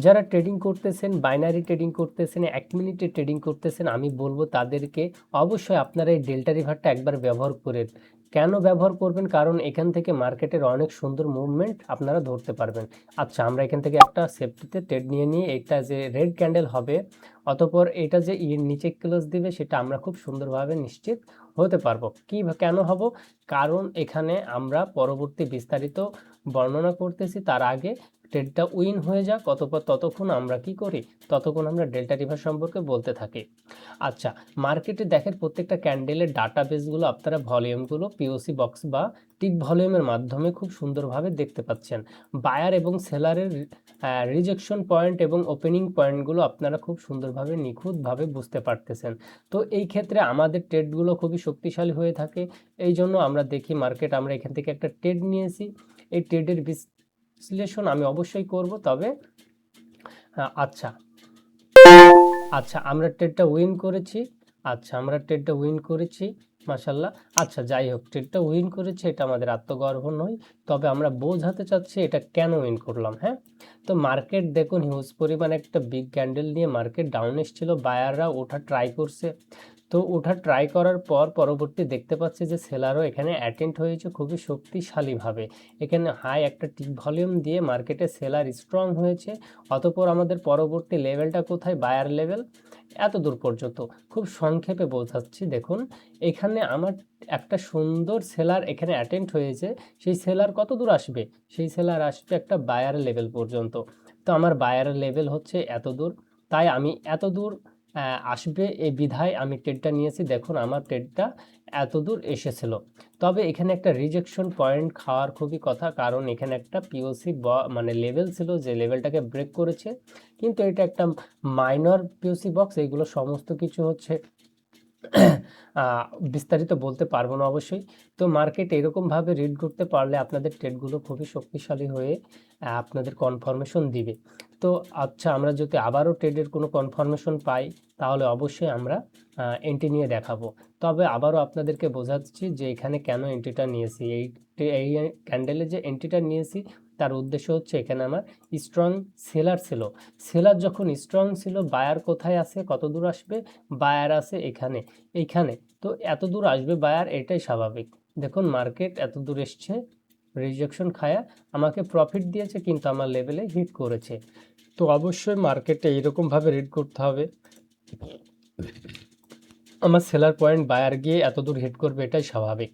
যারা ট্রেডিং করতেছেন, binary trading করতেছেন, 1 মিনিটে ট্রেডিং করতেছেন, আমি বলব তাদেরকে অবশ্যই আপনারা এই ডেল্টা রিভারটা একবার ব্যবহার করেন। কেন ব্যবহার করবেন? কারণ এখান থেকে মার্কেটের অনেক সুন্দর মুভমেন্ট আপনারা ধরতে পারবেন। আচ্ছা, আমরা এখান থেকে একটা সেফটিতে ট্রেড নিয়ে এটা যে রেড ক্যান্ডেল হবে, অতঃপর এটা যে নিচে ক্লোজ দিবে সেটা আমরা খুব সুন্দরভাবে নিশ্চিত হতে পারবো। কেন হব? কারণ এখানে আমরা পরবর্তী বিস্তারিত বর্ণনা করতেছি, তার আগে ট্রেডটা উইন হয়ে যাক, অতঃপর ততক্ষণ আমরা কি করি, ততক্ষণ আমরা ডেল্টা রিভার সম্পর্কে বলতে থাকি। আচ্ছা, মার্কেটে দেখেন প্রত্যেকটা ক্যান্ডেলের ডাটা বেসগুলো আপনারা ভলিউমগুলো পিওসি বক্স বা টিক ভলিউমের মাধ্যমে খুব সুন্দরভাবে দেখতে পাচ্ছেন। বায়ার এবং সেলারের রিজেকশন পয়েন্ট এবং ওপেনিং পয়েন্টগুলো আপনারা খুব সুন্দরভাবে নিখুঁতভাবে বুঝতে পারতেছেন। তো এই ক্ষেত্রে আমাদের ট্রেডগুলো খুবই শক্তিশালী হয়ে থাকে। এই জন্য আমরা দেখি মার্কেট, আমরা এখান থেকে একটা ট্রেড নিয়েছি, এই ট্রেডের বিশ্লেষণ আমি অবশ্যই করব। তবে আচ্ছা আচ্ছা আমরা ট্রেডটা উইন করেছি। মাশাল্লাহ। আচ্ছা, যাই হোক, ট্রেডটা উইন করেছি, এটা আমাদের আত্মগর্ব নয়, তবে আমরা বোঝাতে চাচ্ছি এটা কেন উইন করলাম। হ্যাঁ, তো মার্কেট দেখুন হিউজ পরিমাণ একটা বিগ ক্যান্ডেল নিয়ে মার্কেট ডাউন এসেছিল, বায়াররা ওঠা ট্রাই করছে। তো ওঠা ট্রাই করার পর পরবর্তী দেখতে পাচ্ছি যে সেলারও এখানে অ্যাটেন্ড হয়েছে খুবই শক্তিশালীভাবে। এখানে হাই একটা টিক ভলিউম দিয়ে মার্কেটে সেলার স্ট্রং হয়েছে। অতঃপর আমাদের পরবর্তী লেভেলটা কোথায়? Buyer level. এত দূর পর্যন্ত খুব সংক্ষেপে বোঝাচ্ছি। দেখুন, এখানে আমার একটা সুন্দর সেলার এখানে অ্যাটেন্ড হয়েছে। সেই সেলার কত দূর আসবে? সেই সেলার আসবে একটা বায়ার লেভেল পর্যন্ত। তো আমার বায়ার লেভেল হচ্ছে এত দূর, তাই আমি এত দূর আসবে এই বিধায় আমি ট্রেডটা নিয়েছি। দেখুন আমার ট্রেডটা এত দূর এসেছিল। তবে এখানে একটা রিজেকশন পয়েন্ট খাওয়ার খুবই কথা, কারণ এখানে একটা পিওসি মানে লেভেল ছিল যে লেভেলটাকে ব্রেক করেছে, কিন্তু এটা একটা মাইনর পিওসি বক্স। এইগুলো সমস্ত কিছু হচ্ছে বিস্তারিত বলতে পারবো না অবশ্যই। তো মার্কেট এরকমভাবে রিড করতে পারলে আপনাদের ট্রেডগুলো খুবই শক্তিশালী হয়ে আপনাদের কনফার্মেশন দিবে। তো আচ্ছা, আমরা যদি আবারও ট্রেডের কোনো কনফার্মেশন পাই, তাহলে অবশ্যই আমরা এন্ট্রি নিয়ে দেখাবো। তবে আবারও আপনাদেরকে বোঝাচ্ছি যে এখানে কেন এন্ট্রিটা নিয়েছি। এই ক্যান্ডেলে যে এন্ট্রিটা নিয়েছি তার উদ্দেশ্য হচ্ছে এখানে আমার স্ট্রং সেলার ছিল। সেলার যখন স্ট্রং ছিল, বায়ার কোথায় আছে, কত দূর আসবে? বায়ার আছে এখানে, এইখানে। তো এত দূর আসবে বায়ার, এটাই স্বাভাবিক। দেখুন মার্কেট এত দূর এসছে, রিজেকশন খায়া আমাকে প্রফিট দিয়েছে, কিন্তু আমার লেভেলে হিট করেছে। তো অবশ্যই মার্কেটে এইরকমভাবে রিড করতে হবে। আমার সেলার পয়েন্ট বায়ার গিয়ে এত দূর হিট করবে, এটাই স্বাভাবিক,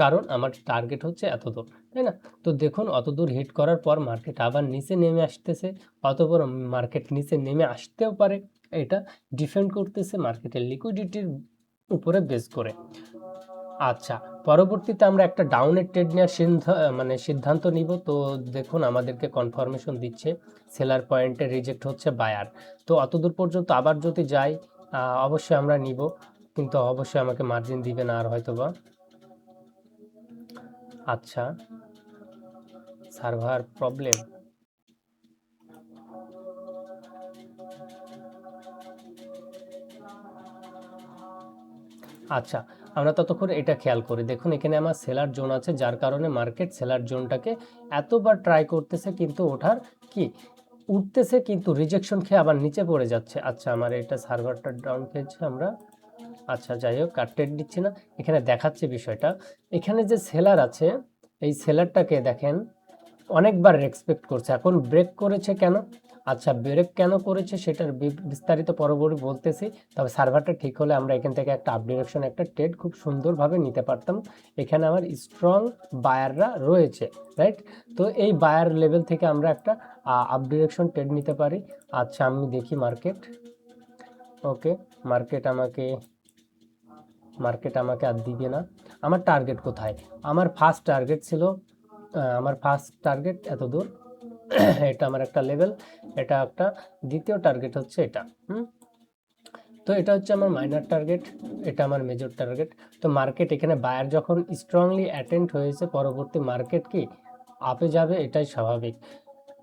কারণ আমার টার্গেট হচ্ছে এত দূর, তাই না? তো দেখুন অত দূর হিট করার পর মার্কেট আবার নিচে নেমে আসতেছে। অতঃপর মার্কেট নিচে নেমে আসতেও পারে, এটা ডিপেন্ড করতেছে মার্কেটের লিকুইডিটির উপরে বেস করে। আচ্ছা, পরবর্তীতে আমরা একটা ডাউনের ট্রেড নেওয়ার সিদ্ধান্ত নিব। তো দেখুন আমাদেরকে কনফার্মেশন দিচ্ছে সেলার পয়েন্টে রিজেক্ট হচ্ছে বায়ার। তো অতদূর পর্যন্ত আবার যদি যাই, অবশ্যই আমরা নিব, কিন্তু অবশ্যই আমাকে মার্জিন দিবে না আর হয়তো বা। আচ্ছা, সার্ভার প্রবলেম। আচ্ছা, আমরা ততক্ষণ এটা খেয়াল করি। দেখুন এখানে আমার সেলার জোন আছে, যার কারণে মার্কেট সেলার জোনটাকে এতবার ট্রাই করতেছে, কিন্তু ওঠার কি উঠতেছে, কিন্তু রিজেকশন খেয়ে আবার নিচে পড়ে যাচ্ছে। আচ্ছা, আমার এটা সার্ভারটা ডাউন খেয়েছে আমরা। আচ্ছা, যাই হোক, আর ট্রেড দিচ্ছি না। এখানে দেখাচ্ছে বিষয়টা, এখানে যে সেলার আছে, এই সেলারটাকে দেখেন অনেকবার রেসপেক্ট করছে, এখন ব্রেক করেছে কেন? আচ্ছা, ব্রেক কেন করেছে সেটার বিস্তারিত পরবর্তী বলতেছি। তবে সার্ভারটা ঠিক হলে আমরা এখান থেকে একটা আপ ডিরেকশন একটা ট্রেড খুব সুন্দরভাবে নিতে পারতাম। এখানে আমার স্ট্রং বায়াররা রয়েছে, রাইট? তো এই বায়ার লেভেল থেকে আমরা একটা আপ ডিরেকশন ট্রেড নিতে পারি। আচ্ছা, আমি দেখি মার্কেট। ওকে, মার্কেট আমাকে আর দিবে না। আমার টার্গেট কোথায়? আমার ফার্স্ট টার্গেট ছিল, এত দূর। এটা আমার একটা লেভেল, এটা একটা। দ্বিতীয় টার্গেট হচ্ছে এটা। তো এটা হচ্ছে আমার মাইনর টার্গেট, এটা আমার মেজর টার্গেট। তো মার্কেট এখানে বায়ার যখন স্ট্রংলি অ্যাটেন্ড হয়েছে, পরবর্তী মার্কেট কি আপে যাবে, এটাই স্বাভাবিক।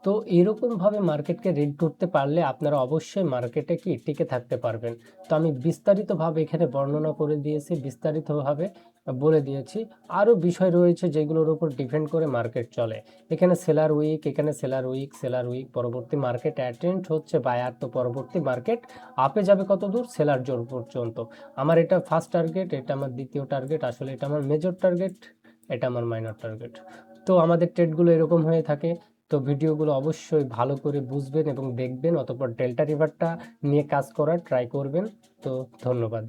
তো এরকমভাবে মার্কেটকে রিড করতে পারলে আপনারা অবশ্যই মার্কেটে কি টিকে থাকতে পারবেন। তো আমি বিস্তারিতভাবে এখানে বর্ণনা করে দিয়েছি, বিস্তারিতভাবে বলে দিয়েছি। আরও বিষয় রয়েছে যেগুলোর উপর ডিপেন্ড করে মার্কেট চলে। এখানে সেলার উইক, এখানে সেলার উইক, সেলার উইক, পরবর্তী মার্কেট অ্যাটেন্ড হচ্ছে বায়ার। তো পরবর্তী মার্কেট আপে যাবে কত দূর? সেলার জোন পর্যন্ত। আমার এটা ফার্স্ট টার্গেট, এটা আমার দ্বিতীয় টার্গেট, আসলে এটা আমার মেজর টার্গেট, এটা আমার মাইনর টার্গেট। তো আমাদের ট্রেডগুলো এরকম হয়ে থাকে। তো ভিডিওগুলো অবশ্যই ভালো করে বুঝবেন এবং দেখবেন, অতঃপর ডেল্টা রিভারটা নিয়ে কাজ করার ট্রাই করবেন। তো ধন্যবাদ।